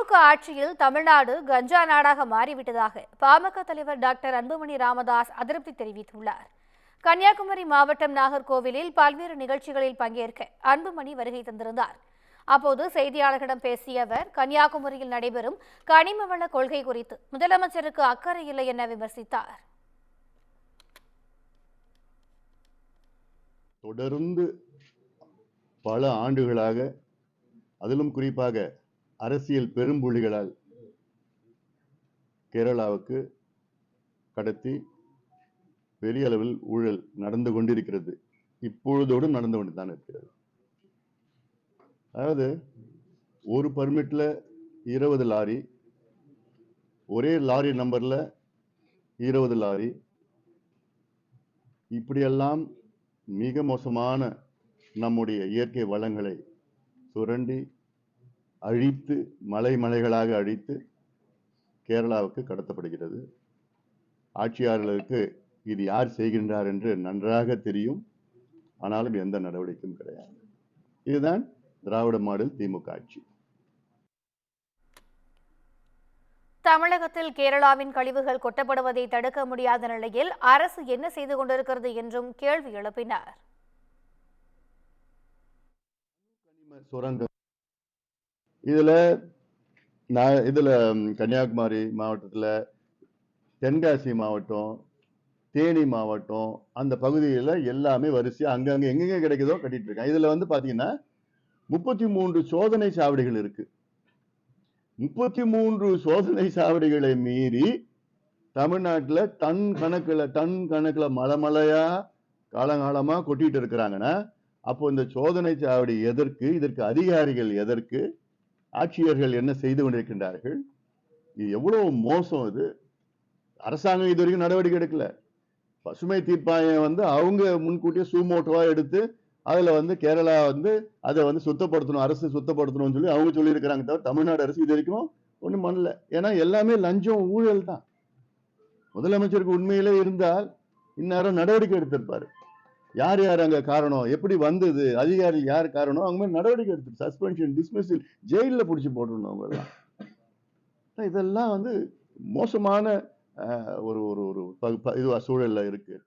திமுக ஆட்சியில் தமிழ்நாடு கஞ்சா நாடாக மாறிவிட்டதாக பாமக தலைவர் டாக்டர் அன்புமணி ராமதாஸ் அதிருப்தி தெரிவித்துள்ளார். கன்னியாகுமரி மாவட்டம் நாகர்கோவிலில் பல்வேறு நிகழ்ச்சிகளில் பங்கேற்க அன்புமணி வருகை தந்திருந்தார். அப்போது செய்தியாளர்களிடம் பேசிய அவர், கன்னியாகுமரியில் நடைபெறும் கனிம வள கொள்கை குறித்து முதலமைச்சருக்கு அக்கறை இல்லை என விமர்சித்தார். தொடர்ந்து பல ஆண்டுகளாக, அதிலும் குறிப்பாக அரசியல் பெரும்புள்ளிகளால் கேரளாவுக்கு கடத்தி பெரிய அளவில் ஊழல் நடந்து கொண்டிருக்கிறது. இப்பொழுதோடு நடந்து கொண்டுதான் இருக்கிறது. அதாவது ஒரு பர்மிட்ல 20 லாரி, ஒரே லாரி நம்பர்ல 20 லாரி, இப்படியெல்லாம் மிக மோசமான நம்முடைய இயற்கை வளங்களை சுரண்டி அழித்து, மலைகளாக அழித்து கேரளாவுக்கு கடத்தப்படுகிறது. ஆட்சியாளர்களுக்கு இது யார் செய்கின்றார் என்று நன்றாக தெரியும். ஆனாலும் எந்த நடவடிக்கையும் கிடையாது. இதுதான் திராவிட மாடல் திமுக ஆட்சி. தமிழகத்தில் கேரளாவின் கழிவுகள் கொட்டப்படுவதை தடுக்க முடியாத நிலையில் அரசு என்ன செய்து கொண்டிருக்கிறது என்றும் கேள்வி எழுப்பினார். சுரங்கம் இதுல கன்னியாகுமரி மாவட்டத்தில், தென்காசி மாவட்டம், தேனி மாவட்டம், அந்த பகுதியில் எல்லாமே வரிசையா அங்கங்க எங்கெங்க கிடைக்குதோ கட்டிட்டு இருக்காங்க. இதுல பாத்தீங்கன்னா 33 சோதனை சாவடிகள் இருக்கு. 33 சோதனை சாவடிகளை மீறி தமிழ்நாட்டில் டன் கணக்குல மலையா காலங்காலமா கொட்டிட்டு இருக்கிறாங்கன்னா, அப்போ இந்த சோதனை சாவடி எதற்கு? இதற்கு அதிகாரிகள் எதற்கு? ஆட்சியர்கள் என்ன செய்து கொண்டிருக்கின்றார்கள்? இது எவ்வளவு மோசம்! இது அரசாங்கம் இது வரைக்கும் நடவடிக்கை எடுக்கல. பசுமை தீர்ப்பாயம் அவங்க முன்கூட்டியே சூமோட்டோவா எடுத்து அதுல கேரளா அதை சுத்தப்படுத்தணும், அரசு சுத்தப்படுத்தணும்னு சொல்லி அவங்க சொல்லி இருக்கிறாங்க. தவிர தமிழ்நாடு அரசு இது வரைக்கும் ஒண்ணும் பண்ணல. ஏன்னா எல்லாமே லஞ்சம், ஊழல் தான். முதலமைச்சருக்கு உண்மையிலே இருந்தால் இந்நேரம் நடவடிக்கை எடுத்திருப்பாரு. யார் அங்க காரணம், எப்படி வந்தது, அதிகாரி யார் காரணம், அவங்க மாதிரி நடவடிக்கை எடுத்து சஸ்பென்ஷன், டிஸ்மிஸல், ஜெயில பிடிச்சி போட்டுருணும். அவங்க எல்லாம் இதெல்லாம் மோசமான ஒரு சூழல்ல இருக்கு.